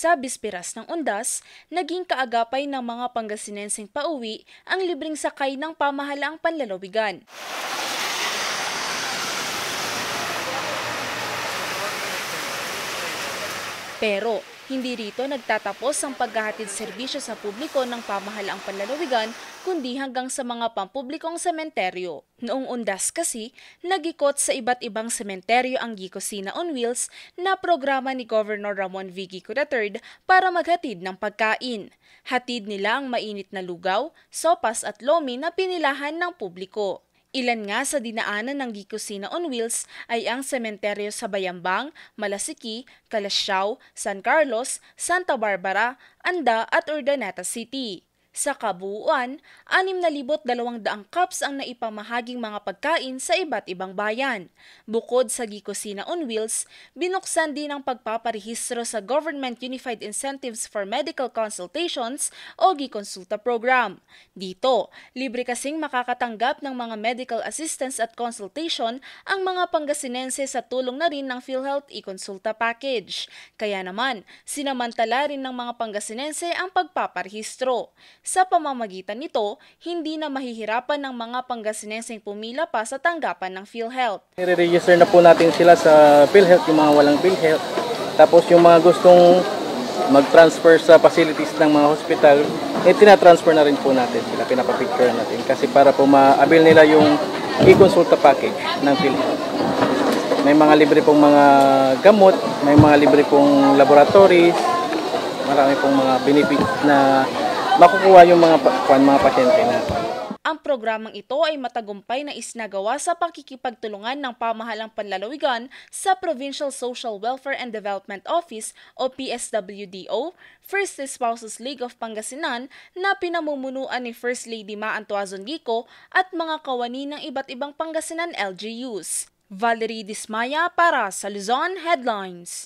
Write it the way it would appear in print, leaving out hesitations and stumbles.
Sa bisperas ng undas, naging kaagapay ng mga Pangasinenseng pauwi ang libreng sakay ng pamahalaang panlalawigan. Pero hindi rito nagtatapos ang paghahatid serbisyo sa publiko ng pamahalaang panlalawigan kundi hanggang sa mga pampublikong sementeryo. Noong undas kasi, nag-ikot sa iba't ibang sementeryo ang Gicosina on Wheels na programa ni Governor Ramon V. Gico III para maghatid ng pagkain. Hatid nila ang mainit na lugaw, sopas at lomi na pinilahan ng publiko. Ilan nga sa dinaanan ng Gicosina on Wheels ay ang sementeryo sa Bayambang, Malasiki, Calasiao, San Carlos, Santa Barbara, Anda at Urdaneta City. Sa kabuuan, 6,200 cups ang naipamahaging mga pagkain sa iba't ibang bayan. Bukod sa Gicosina on Wheels, binuksan din ang pagpaparehistro sa Government Unified Incentives for Medical Consultations o GIConsulta program. Dito, libre kasing makakatanggap ng mga medical assistance at consultation ang mga Pangasinense sa tulong na rin ng PhilHealth e-Consulta package. Kaya naman, sinamantala rin ng mga Pangasinense ang pagpaparehistro. Sa pamamagitan nito, hindi na mahihirapan ng mga Pangasinenseng pumila pa sa tanggapan ng PhilHealth. I-register na po natin sila sa PhilHealth, yung mga walang PhilHealth. Tapos yung mga gustong mag-transfer sa facilities ng mga hospital, tinatransfer na rin po natin sila, pinapapicture natin. Kasi para po ma-avail nila yung e-consulta package ng PhilHealth. May mga libre pong mga gamot, may mga libre pong laboratories, marami pong mga benefits na makukuha yung mga pasyente natin. Ang programang ito ay matagumpay na isnagawa sa pakikipagtulungan ng pamahalang panlalawigan sa Provincial Social Welfare and Development Office o PSWDO, First Spouses League of Pangasinan na pinamumunuan ni First Lady Maan Tuazon Gico at mga kawani ng iba't ibang Pangasinan LGUs. Valerie Dismaya para sa Luzon Headlines.